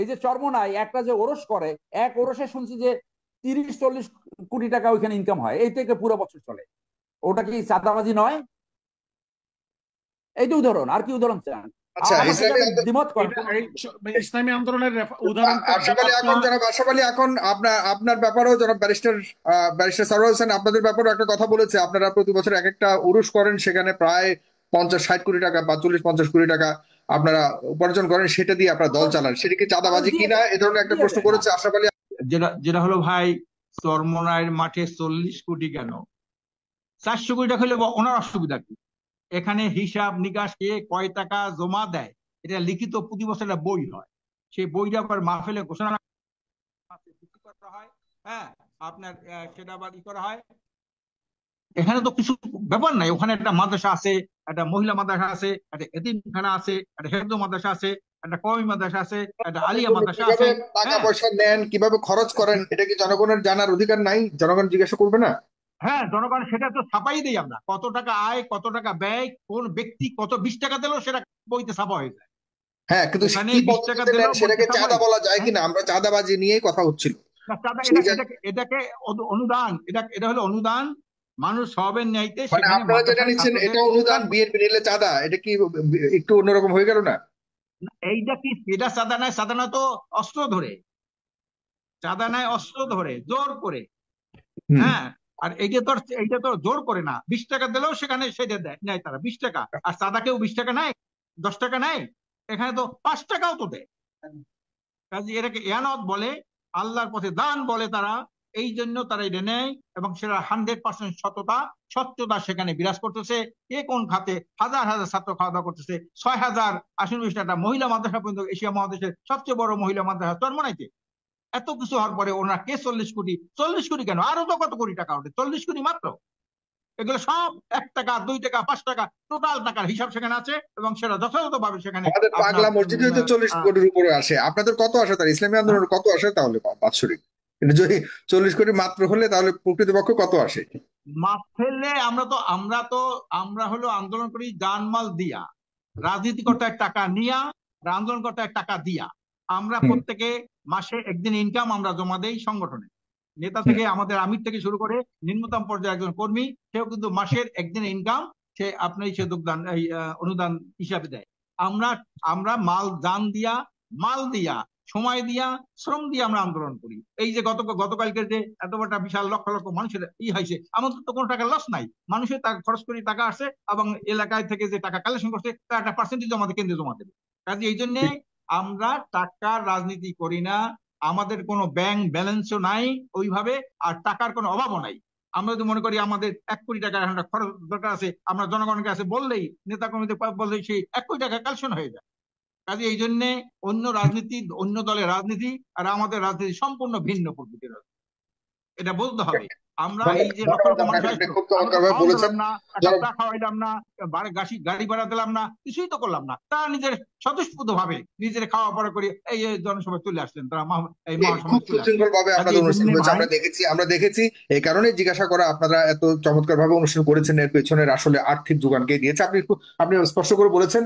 এই যে চরমোনাই একটা যে ওরস করে, এক ওরসে শুনছি যে 30-40 কোটি টাকা ওইখানে ইনকাম হয়, এই থেকে পুরো বছর চলে। ওটা কি চাঁদাবাজি নয়? এইটা উদাহরণ, আর কি উদাহরণ চান? আচ্ছা, আমার ইসলামী সাথে দ্বিমত করেন। ইসলামী আন্দোলনের উদাহরণ তো আশরাফ আলী, এখন জনাব আশরাফ আলী, এখন আপনার আপনার ব্যাপারেও জনাব ব্যারিস্টার সরওয়ার হোসেন আপনাদের ব্যাপারেও একটা কথা বলেছে। আপনারা প্রতি বছর এক একটা উরুস করেন, সেখানে প্রায় 50-60 কোটি টাকা বা 40-50 কোটি টাকা আপনারা উপার্জন করেন, সেটা দিয়ে আপনারা দল চালান। সেটা কি চাঁদাবাজি কিনা, এ ধরনের একটা প্রশ্ন করেছে আশরাফ আলী। যেটা যেটা হলো ভাই, চরমোনাইয়ের মাঠে 40 কোটি কেন, 400 কোটি টাকা হলে ওনার অসুবিধা কি? এখানে হিসাব নিকাশ কে কয় টাকা জমা দেয় এটা লিখিত প্রতি বছর একটা বই হয়, সেই বইটা আবার মাহফিলে ঘোষণা করা হয়। হ্যাঁ, আপনার সেটা আবার করা হয়। এখানে তো কিছু ব্যাপার নাই, ওখানে একটা মাদ্রাসা আছে, একটা মহিলা মাদ্রাসা আছে, একটা এতিমখানা আছে, একটা হেফজ মাদ্রাসা আছে, একটা কওমি মাদ্রাসা আছে, একটা আলিয়া মাদ্রাসা আছে। কিভাবে টাকা পয়সা নেন, কিভাবে খরচ করেন, এটা কি জনগণের জানার অধিকার নাই? জনগণ জিজ্ঞাসা করবে না? হ্যাঁ, জনগণ সেটা তো ছাপাই দেই আমরা, কত টাকা আয়, কত টাকা ব্যয়, কোন ব্যক্তি কত 20 টাকা দিল সেটা বইতে ছাপা হয়ে যায়। হ্যাঁ, কিন্তু ওখানে কি 20 টাকা পদ্ধতিতে দিল নেন বইতে সেটাকে ছাপা চাঁদা হয়ে যায়। বলা যায় হ্যাঁ, কিনা? আমরা চাঁদাবাজি নিয়েই কথা হচ্ছিল। এটাকে অনুদান, এটা হলো অনুদান। মানুষ সবের ন্যায়তে মানে সেখানে আপনারা যেটা মাদ্রাসার নিচ্ছেন ছাত্রদের এটা অনুদান, অনুদান। বিএনপি নিলে চাঁদা, এটা কি একটু অন্যরকম হয়ে গেল না? এইটা কি এটা চাঁদা নেয়? চাঁদা না তো অস্ত্র ধরে, চাঁদা নেয় অস্ত্র ধরে জোর করে। হুম। হ্যাঁ, আর এইটা তো জোর করে না, 20 টাকা দিলেও সেখানে সেটা নেয় তারা 20 টাকা। আর চাঁদা কেউ 20 টাকা নেয়, 10 টাকা নেয়? এখানে তো 5 টাকাও তো দেয়। কাজে এটাকে ইয়ানত বলে, আল্লাহর পথে দান বলে তারা। এই জন্য তারা এটা নেয়, এবং সেটা 100% সততা স্বচ্ছতা সেখানে বিরাজ করতেছে। কে কোন খাতে হাজার হাজার ছাত্র খাওয়া দাওয়া করতেছে। 6,000 একটা মহিলা মাদ্রাসা পর্যন্ত, এশিয়া মহাদেশের সবচেয়ে বড় মহিলা মাদ্রাসা চরমোনাইতে। এত কিছু হওয়ার পরে ওনারা কে 40 কোটি? 40 কোটি কেন, আরো তো কত কোটি টাকা ওঠে, 40 কোটি মাত্র। এগুলো সব 1 টাকা, 2 টাকা, 5 টাকা টোটাল টাকার হিসাব সেখানে আছে, এবং সেটা যথাযথভাবে সেখানে আমাদের আপনার পাগলা মসজিদে তো 40 কোটির উপরে আসে। আপনাদের কত আসে? তার ইসলামী আন্দোলনের কত আসে তাহলে বাৎসরিক? এটা যদি 40 কোটি মাত্র হলে, তাহলে প্রকৃতপক্ষে কত আসে? মাপ ফেললে আমরা হলো আন্দোলন করি জানমাল দিয়া, রাজনীতিকর্তার টাকা নিয়া, আর আন্দোলনকর্তার টাকা দিয়া। আমরা হুম। প্রত্যেকে মাসে একদিন ইনকাম আমরা জমা দেই সংগঠনে। নেতা হুম। থেকে আমাদের আমির থেকে শুরু করে নিম্নতম পর্যায়ে একজন কর্মী, সেও কিন্তু মাসের একদিন ইনকাম সে আপনার সে যোগদান এই অনুদান হিসাবে দেয়। আমরা আমরা জান দিয়া, মাল দিয়া, সময় দিয়া, শ্রম দিয়ে আমরা আন্দোলন করি। এই যে গতকালকের যে এত বড় বিশাল লক্ষ লক্ষ মানুষের হয়েছে, আমাদের তো কোনো টাকা লস নাই। মানুষের টাকা খরচ করে টাকা আসে, এবং এলাকায় থেকে যে টাকা কালেকশন করছে তার একটা পার্সেন্টেজ আমাদের কেন্দ্রে জমা দেবে। কাজে এই জন্য আমরা টাকার রাজনীতি করি না। আমাদের কোনো ব্যাংক ব্যালেন্সও নাই ওইভাবে, আর টাকার কোনো অভাবও নাই। আমরা যদি মনে করি আমাদের 1 কোটি টাকা একটা খরচ দরকার আছে, আমরা জনগণের কাছে বললেই, নেতা কর্মীদের বললেই সেই 1 কোটি টাকা কালেকশন হয়ে যায়। কাজে এই জন্য অন্য রাজনীতি, অন্য দলের রাজনীতি আর আমাদের রাজনীতি সম্পূর্ণ ভিন্ন প্রকৃতির রাজনীতি, এটা বলতে হবে। আমরা এই যে লক্ষ লক্ষ মানুষ আপনি আসলো, খুব আমরা তো চমৎকার ভাবে খাওয়ান বলেছেন। দিলাম না, একটা চা খাওয়াইলাম না, গাড়ি ভাড়া দিলাম না, কিছুই তো করলাম না। তারা নিজের স্বতঃস্ফূর্ত ভাবে নিজের খাওয়া পড়া করে এই জনসভায় চলে আসলেন, তারা এই খুব মহাসমাজ চলে আসলেন। সুশৃঙ্খল ভাবে আপনাদের এই অনুষ্ঠান জন্য হয়েছে, ভাই, আমরা দেখেছি। এই কারণে জিজ্ঞাসা করা, আপনারা এত চমৎকার ভাবে অনুষ্ঠান করেছেন, এর পেছনের আসলে আর্থিক যোগান কে দিয়েছে? আপনি স্পষ্ট করে বলেছেন